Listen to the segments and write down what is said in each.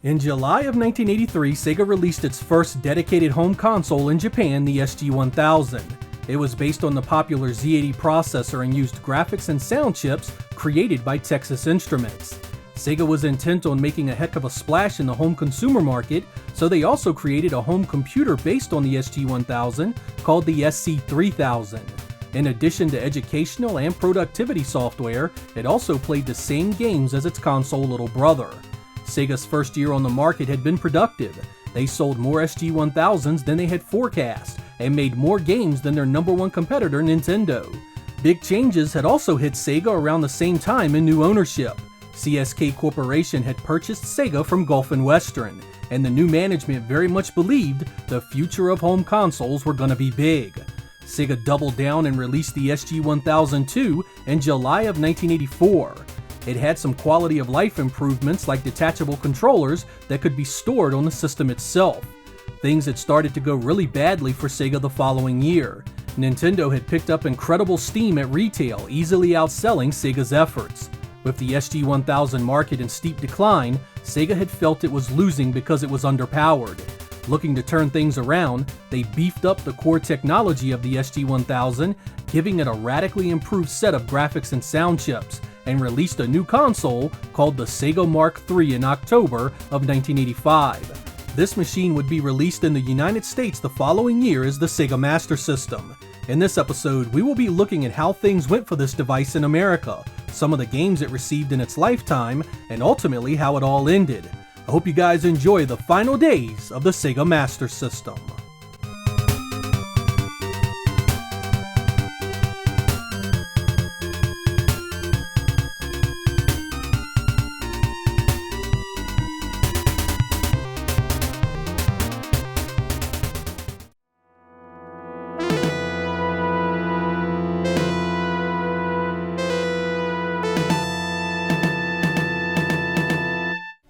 In July of 1983, Sega released its first dedicated home console in Japan, the SG-1000. It was based on the popular Z80 processor and used graphics and sound chips created by Texas Instruments. Sega was intent on making a heck of a splash in the home consumer market, so they also created a home computer based on the SG-1000 called the SC-3000. In addition to educational and productivity software, it also played the same games as its console little brother. Sega's first year on the market had been productive. They sold more SG-1000s than they had forecast, and made more games than their number one competitor, Nintendo. Big changes had also hit Sega around the same time in new ownership. CSK Corporation had purchased Sega from Gulf and Western, and the new management very much believed the future of home consoles were gonna be big. Sega doubled down and released the SG-1000 in July of 1984. It had some quality of life improvements like detachable controllers that could be stored on the system itself. Things had started to go really badly for Sega the following year. Nintendo had picked up incredible steam at retail, easily outselling Sega's efforts. With the SG-1000 market in steep decline, Sega had felt it was losing because it was underpowered. Looking to turn things around, they beefed up the core technology of the SG-1000, giving it a radically improved set of graphics and sound chips, and released a new console called the Sega Mark III in October of 1985. This machine would be released in the United States the following year as the Sega Master System. In this episode, we will be looking at how things went for this device in America, some of the games it received in its lifetime, and ultimately how it all ended. I hope you guys enjoy the final days of the Sega Master System.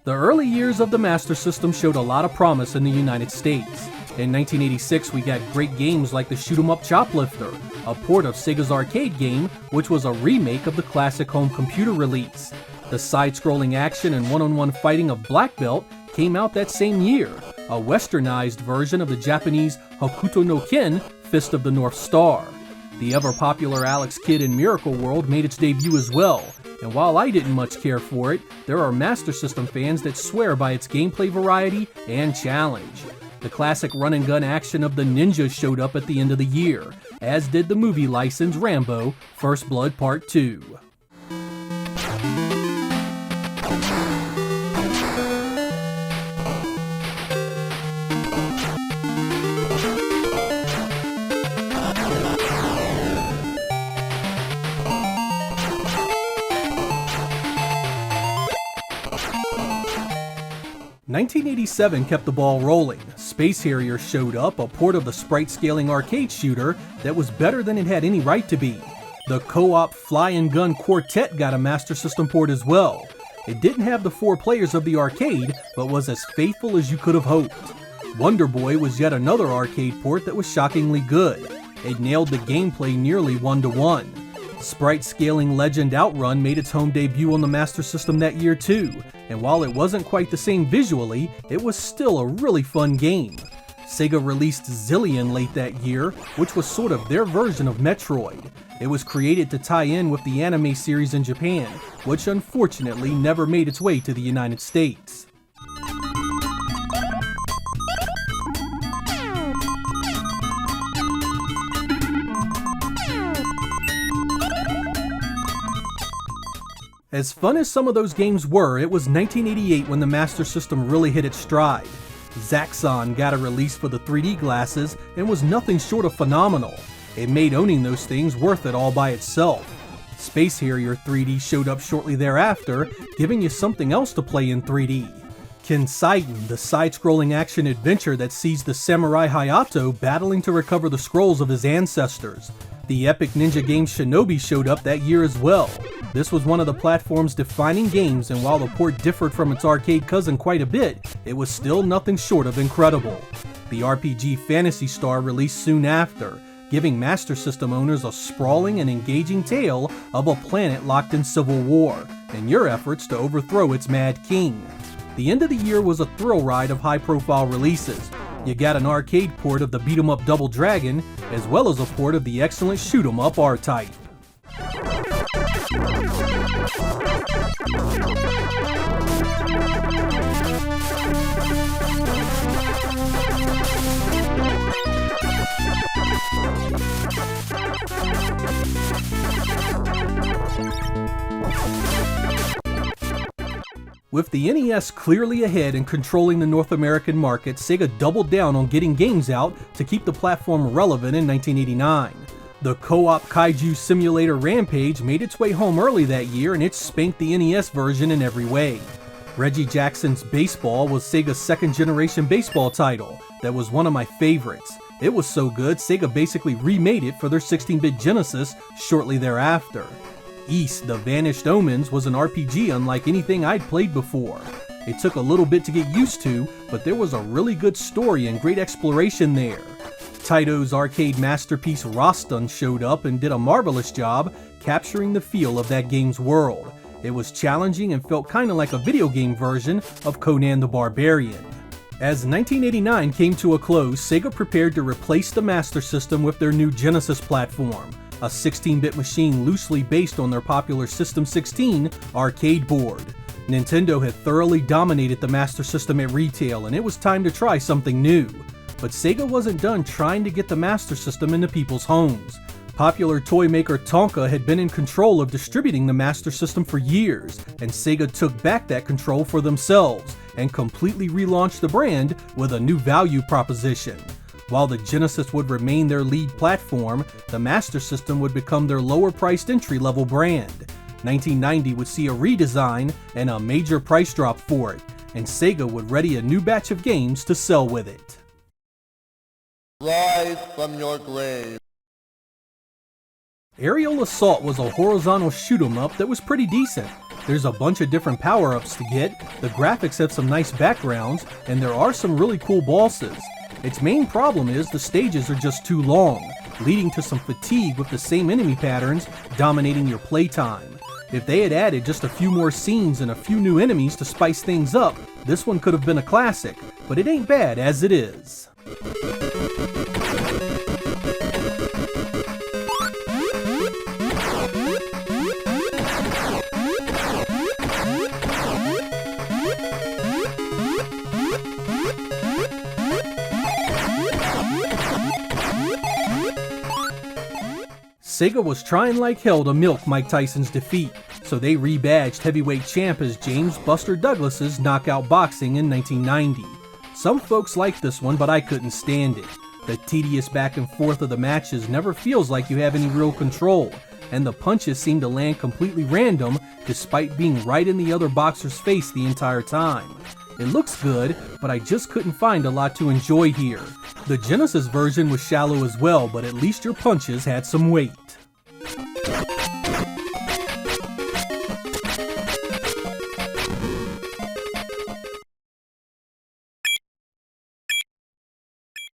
The early years of the Master System showed a lot of promise in the United States. In 1986, we got great games like the Shoot 'em Up Choplifter, a port of Sega's arcade game, which was a remake of the classic home computer release. The side-scrolling action and one-on-one fighting of Black Belt came out that same year, a westernized version of the Japanese Hokuto no Ken, Fist of the North Star. The ever-popular Alex Kidd in Miracle World made its debut as well, and while I didn't much care for it, there are Master System fans that swear by its gameplay variety and challenge. The classic run-and-gun action of the Ninja showed up at the end of the year, as did the movie license Rambo: First Blood Part 2. '87 kept the ball rolling. Space Harrier showed up, a port of the sprite-scaling arcade shooter that was better than it had any right to be. The co-op Fly and Gun Quartet got a Master System port as well. It didn't have the 4 players of the arcade, but was as faithful as you could have hoped. Wonder Boy was yet another arcade port that was shockingly good. It nailed the gameplay nearly 1-to-1. Sprite-scaling Legend Outrun made its home debut on the Master System that year too, and while it wasn't quite the same visually, it was still a really fun game. Sega released Zillion late that year, which was sort of their version of Metroid. It was created to tie in with the anime series in Japan, which unfortunately never made its way to the United States. As fun as some of those games were, it was 1988 when the Master System really hit its stride. Zaxxon got a release for the 3D glasses and was nothing short of phenomenal. It made owning those things worth it all by itself. Space Harrier 3D showed up shortly thereafter, giving you something else to play in 3D. Kenseiden, the side-scrolling action adventure that sees the samurai Hayato battling to recover the scrolls of his ancestors. The epic ninja game Shinobi showed up that year as well. This was one of the platform's defining games, and while the port differed from its arcade cousin quite a bit, it was still nothing short of incredible. The RPG Phantasy Star released soon after, giving Master System owners a sprawling and engaging tale of a planet locked in civil war, and your efforts to overthrow its mad king. The end of the year was a thrill ride of high-profile releases. You got an arcade port of the beat-em-up Double Dragon, as well as a port of the excellent shoot-em-up R-Type. With the NES clearly ahead and controlling the North American market, Sega doubled down on getting games out to keep the platform relevant in 1989. The co-op kaiju simulator Rampage made its way home early that year, and it spanked the NES version in every way. Reggie Jackson's Baseball was Sega's second-generation baseball title that was one of my favorites. It was so good, Sega basically remade it for their 16-bit Genesis shortly thereafter. East, The Vanished Omens was an RPG unlike anything I'd played before. It took a little bit to get used to, but there was a really good story and great exploration there. Taito's arcade masterpiece Roston showed up and did a marvelous job capturing the feel of that game's world. It was challenging and felt kinda like a video game version of Conan the Barbarian. As 1989 came to a close, Sega prepared to replace the Master System with their new Genesis platform, a 16-bit machine loosely based on their popular System 16 arcade board. Nintendo had thoroughly dominated the Master System at retail, and it was time to try something new. But Sega wasn't done trying to get the Master System into people's homes. Popular toy maker Tonka had been in control of distributing the Master System for years, and Sega took back that control for themselves and completely relaunched the brand with a new value proposition. While the Genesis would remain their lead platform, the Master System would become their lower-priced entry-level brand. 1990 would see a redesign and a major price drop for it, and Sega would ready a new batch of games to sell with it. Rise from your grave. Aerial Assault was a horizontal shoot-'em-up that was pretty decent. There's a bunch of different power-ups to get, the graphics have some nice backgrounds, and there are some really cool bosses. Its main problem is the stages are just too long, leading to some fatigue with the same enemy patterns dominating your playtime. If they had added just a few more scenes and a few new enemies to spice things up, this one could have been a classic, but it ain't bad as it is. Sega was trying like hell to milk Mike Tyson's defeat, so they rebadged heavyweight champ as James Buster Douglas's Knockout Boxing in 1990. Some folks liked this one, but I couldn't stand it. The tedious back and forth of the matches never feels like you have any real control, and the punches seem to land completely random despite being right in the other boxer's face the entire time. It looks good, but I just couldn't find a lot to enjoy here. The Genesis version was shallow as well, but at least your punches had some weight.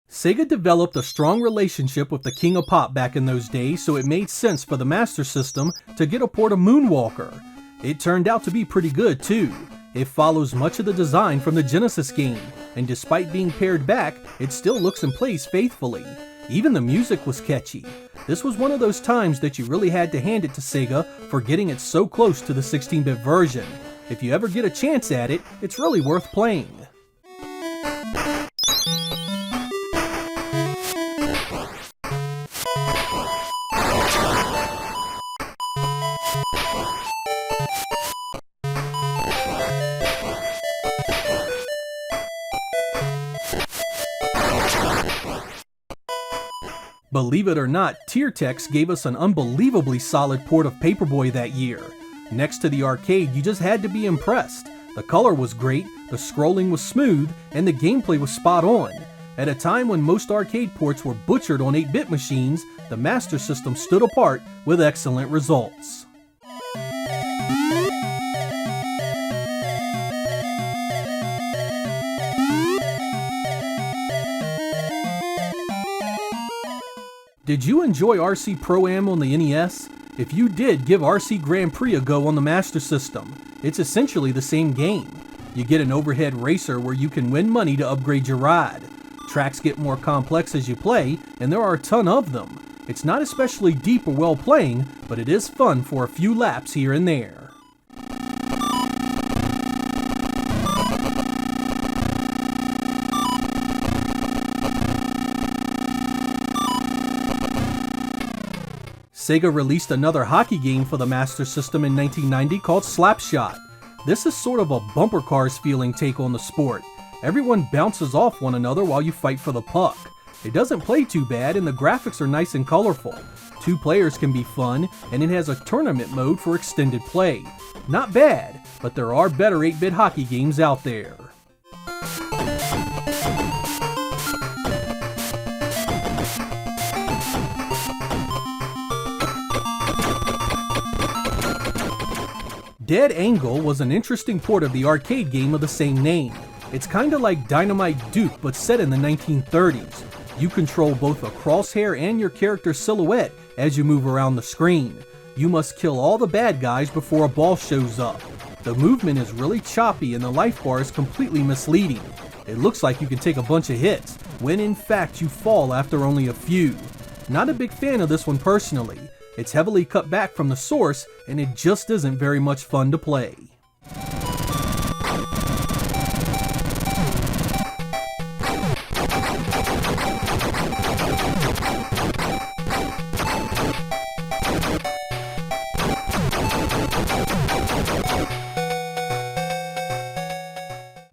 Sega developed a strong relationship with the King of Pop back in those days, so it made sense for the Master System to get a port of Moonwalker. It turned out to be pretty good too. It follows much of the design from the Genesis game, and despite being pared back, it still looks and plays faithfully. Even the music was catchy. This was one of those times that you really had to hand it to Sega for getting it so close to the 16-bit version. If you ever get a chance at it, it's really worth playing. Believe it or not, Tiertex gave us an unbelievably solid port of Paperboy that year. Next to the arcade, you just had to be impressed. The color was great, the scrolling was smooth, and the gameplay was spot on. At a time when most arcade ports were butchered on 8-bit machines, the Master System stood apart with excellent results. Did you enjoy RC Pro-Am on the NES? If you did, give RC Grand Prix a go on the Master System. It's essentially the same game. You get an overhead racer where you can win money to upgrade your ride. Tracks get more complex as you play, and there are a ton of them. It's not especially deep or well playing, but it is fun for a few laps here and there. Sega released another hockey game for the Master System in 1990 called Slapshot. This is sort of a bumper cars feeling take on the sport. Everyone bounces off one another while you fight for the puck. It doesn't play too bad and the graphics are nice and colorful. 2 players can be fun, and it has a tournament mode for extended play. Not bad, but there are better 8-bit hockey games out there. Dead Angle was an interesting port of the arcade game of the same name. It's kinda like Dynamite Duke but set in the 1930s. You control both a crosshair and your character's silhouette as you move around the screen. You must kill all the bad guys before a ball shows up. The movement is really choppy and the life bar is completely misleading. It looks like you can take a bunch of hits, when in fact you fall after only a few. Not a big fan of this one personally. It's heavily cut back from the source, and it just isn't very much fun to play.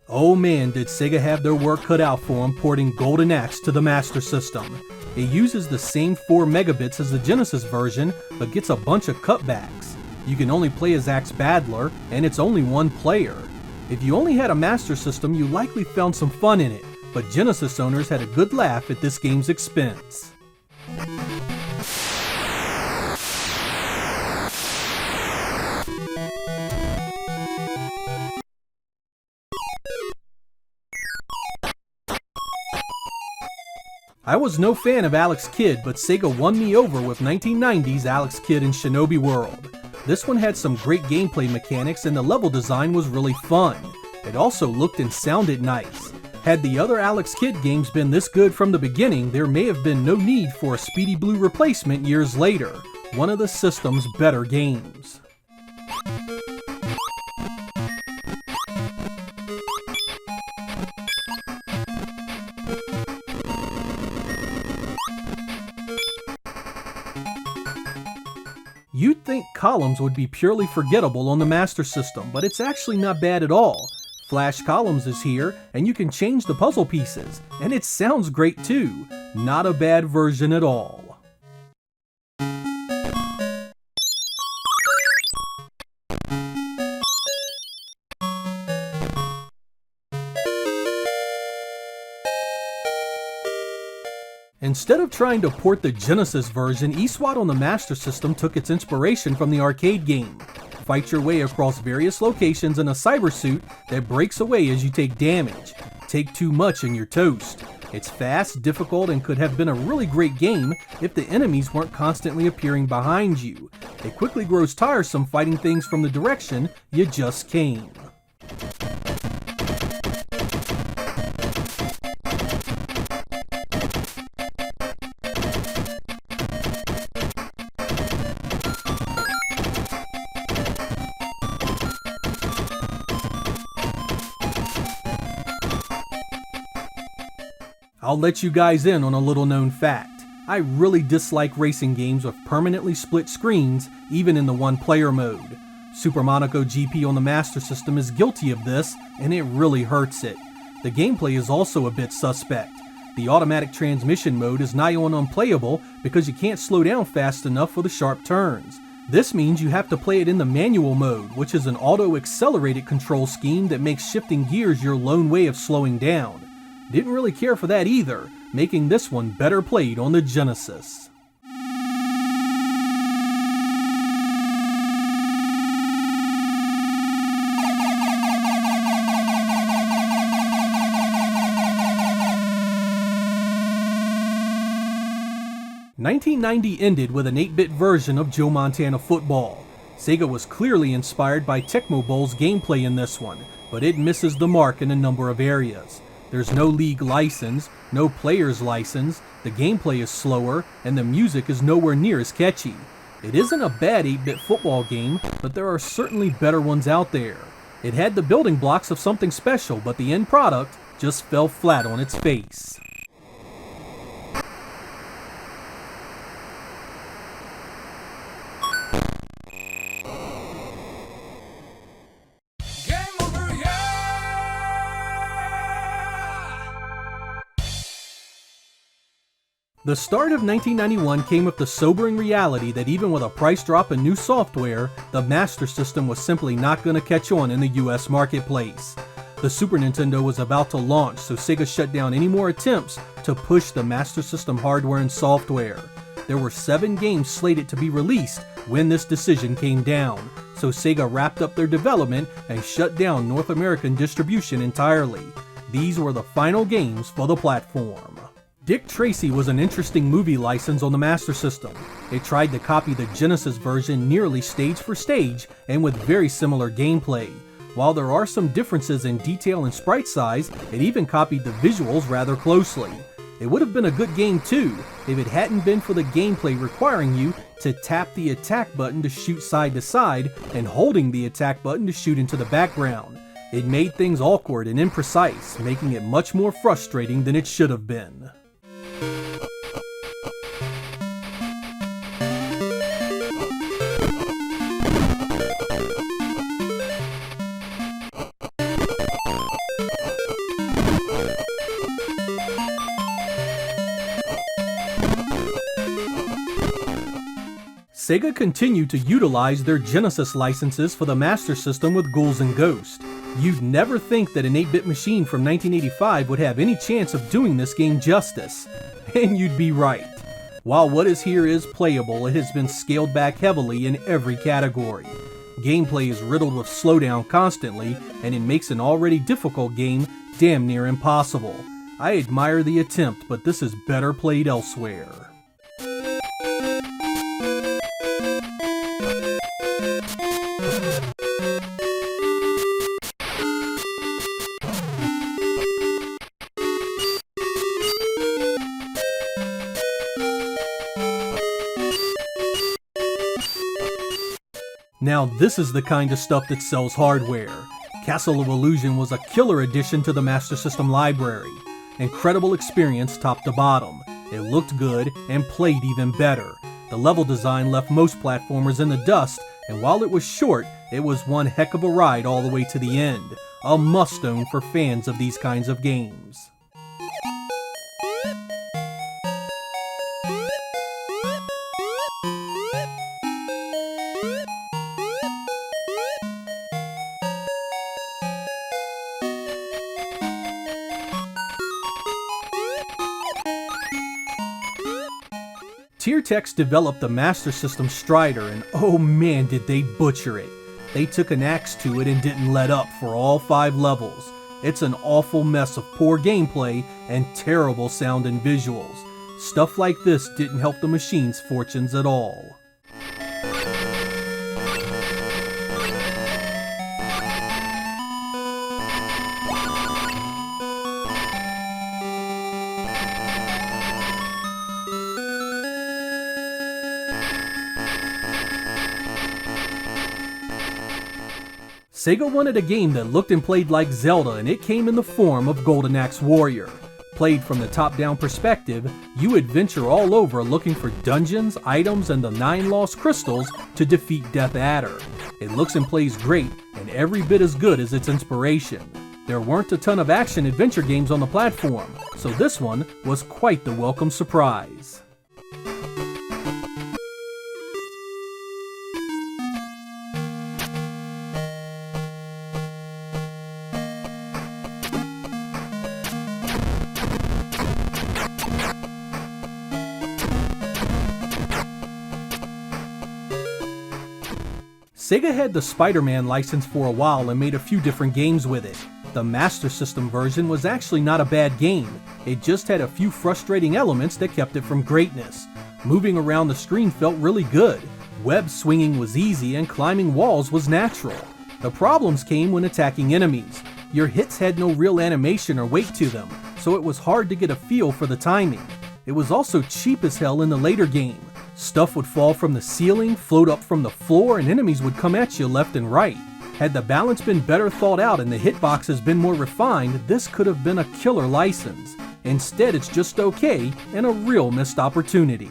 Oh man, did Sega have their work cut out for them porting Golden Axe to the Master System. It uses the same 4 megabits as the Genesis version, but gets a bunch of cutbacks. You can only play as Axe Battler, and it's only 1 player. If you only had a Master System, you likely found some fun in it, but Genesis owners had a good laugh at this game's expense. I was no fan of Alex Kidd, but Sega won me over with 1990's Alex Kidd in Shinobi World. This one had some great gameplay mechanics and the level design was really fun. It also looked and sounded nice. Had the other Alex Kidd games been this good from the beginning, there may have been no need for a Speedy Blue replacement years later. One of the system's better games. You'd think columns would be purely forgettable on the Master System, but it's actually not bad at all. Flash Columns is here, and you can change the puzzle pieces, and it sounds great too. Not a bad version at all. Instead of trying to port the Genesis version, eSWAT on the Master System took its inspiration from the arcade game. Fight your way across various locations in a cyber suit that breaks away as you take damage. Take too much and you're toast. It's fast, difficult, and could have been a really great game if the enemies weren't constantly appearing behind you. It quickly grows tiresome fighting things from the direction you just came. I'll let you guys in on a little known fact. I really dislike racing games with permanently split screens, even in the 1-player mode. Super Monaco GP on the Master System is guilty of this, and it really hurts it. The gameplay is also a bit suspect. The automatic transmission mode is nigh on unplayable because you can't slow down fast enough for the sharp turns. This means you have to play it in the manual mode, which is an auto-accelerated control scheme that makes shifting gears your lone way of slowing down. Didn't really care for that either, making this one better played on the Genesis. "1990 ended with an 8-bit version of Joe Montana Football. Sega was clearly inspired by Tecmo Bowl's gameplay in this one. but it misses the mark in a number of areas. There's no league license, no player's license, the gameplay is slower, and the music is nowhere near as catchy. It isn't a bad 8-bit football game, but there are certainly better ones out there. It had the building blocks of something special, but the end product just fell flat on its face. The start of 1991 came with the sobering reality that even with a price drop in new software, the Master System was simply not going to catch on in the US marketplace. The Super Nintendo was about to launch, so Sega shut down any more attempts to push the Master System hardware and software. There were 7 games slated to be released when this decision came down, so Sega wrapped up their development and shut down North American distribution entirely. These were the final games for the platform. Dick Tracy was an interesting movie license on the Master System. It tried to copy the Genesis version nearly stage for stage and with very similar gameplay. While there are some differences in detail and sprite size, it even copied the visuals rather closely. It would have been a good game too, if it hadn't been for the gameplay requiring you to tap the attack button to shoot side to side and holding the attack button to shoot into the background. It made things awkward and imprecise, making it much more frustrating than it should have been. Sega continued to utilize their Genesis licenses for the Master System with Ghouls and Ghosts. You'd never think that an 8-bit machine from 1985 would have any chance of doing this game justice. And you'd be right. While what is here is playable, it has been scaled back heavily in every category. Gameplay is riddled with slowdown constantly, and it makes an already difficult game damn near impossible. I admire the attempt, but this is better played elsewhere. Now this is the kind of stuff that sells hardware. Castle of Illusion was a killer addition to the Master System library. Incredible experience top to bottom. It looked good and played even better. The level design left most platformers in the dust, and while it was short, it was one heck of a ride all the way to the end. A must-own for fans of these kinds of games. TecToy developed the Master System Strider, and oh man did they butcher it. They took an axe to it and didn't let up for all 5 levels. It's an awful mess of poor gameplay and terrible sound and visuals. Stuff like this didn't help the machine's fortunes at all. Sega wanted a game that looked and played like Zelda, and it came in the form of Golden Axe Warrior. Played from the top-down perspective, you adventure all over looking for dungeons, items, and the 9 lost crystals to defeat Death Adder. It looks and plays great, and every bit as good as its inspiration. There weren't a ton of action-adventure games on the platform, so this one was quite the welcome surprise. Sega had the Spider-Man license for a while and made a few different games with it. The Master System version was actually not a bad game, it just had a few frustrating elements that kept it from greatness. Moving around the screen felt really good, web swinging was easy and climbing walls was natural. The problems came when attacking enemies. Your hits had no real animation or weight to them, so it was hard to get a feel for the timing. It was also cheap as hell in the later game. Stuff would fall from the ceiling, float up from the floor, and enemies would come at you left and right. Had the balance been better thought out and the hitboxes been more refined, this could have been a killer license. Instead, it's just okay and a real missed opportunity.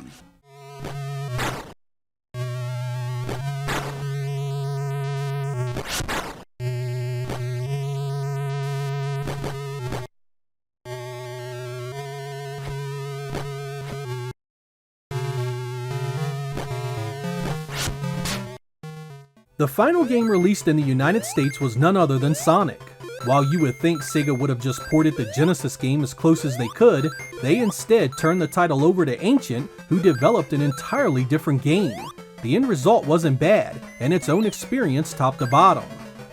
The final game released in the United States was none other than Sonic. While you would think Sega would have just ported the Genesis game as close as they could, they instead turned the title over to Ancient, who developed an entirely different game. The end result wasn't bad, and its own experience top to bottom.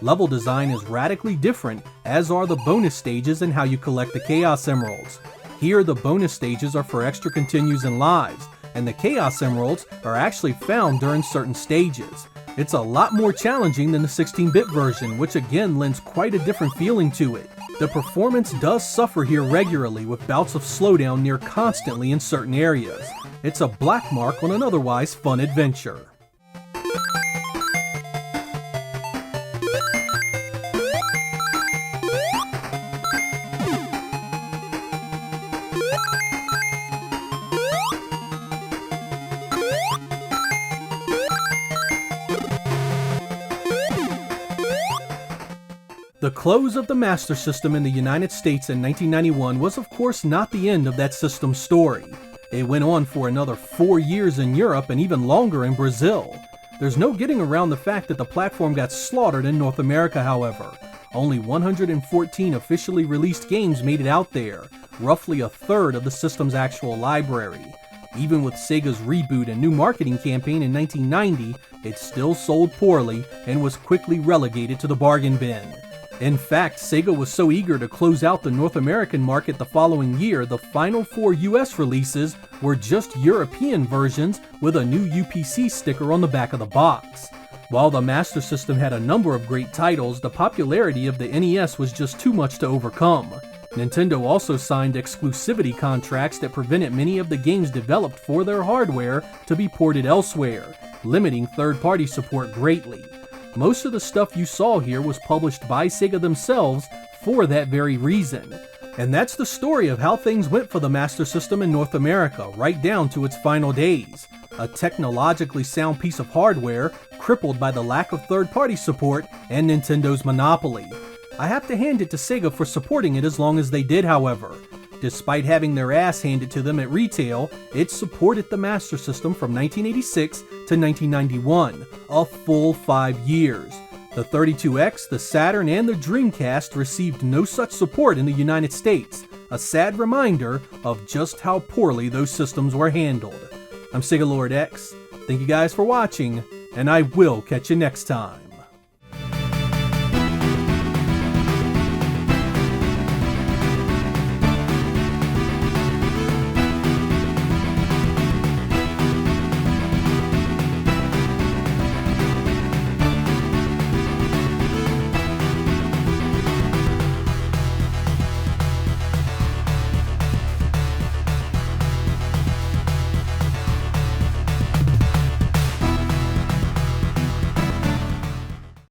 Level design is radically different, as are the bonus stages and how you collect the Chaos Emeralds. Here, the bonus stages are for extra continues and lives, and the Chaos Emeralds are actually found during certain stages. It's a lot more challenging than the 16-bit version, which again lends quite a different feeling to it. The performance does suffer here regularly, with bouts of slowdown near constantly in certain areas. It's a black mark on an otherwise fun adventure. The close of the Master System in the United States in 1991 was of course not the end of that system's story. It went on for another 4 years in Europe and even longer in Brazil. There's no getting around the fact that the platform got slaughtered in North America, however. Only 114 officially released games made it out there, roughly a third of the system's actual library. Even with Sega's reboot and new marketing campaign in 1990, it still sold poorly and was quickly relegated to the bargain bin. In fact, Sega was so eager to close out the North American market the following year, the final 4 US releases were just European versions with a new UPC sticker on the back of the box. While the Master System had a number of great titles, the popularity of the NES was just too much to overcome. Nintendo also signed exclusivity contracts that prevented many of the games developed for their hardware to be ported elsewhere, limiting third-party support greatly. Most of the stuff you saw here was published by Sega themselves for that very reason. And that's the story of how things went for the Master System in North America, right down to its final days. A technologically sound piece of hardware, crippled by the lack of third-party support and Nintendo's monopoly. I have to hand it to Sega for supporting it as long as they did, however. Despite having their ass handed to them at retail, it supported the Master System from 1986 to 1991, a full 5 years. The 32X, the Saturn, and the Dreamcast received no such support in the United States, a sad reminder of just how poorly those systems were handled. I'm Sega Lord X, thank you guys for watching, and I will catch you next time.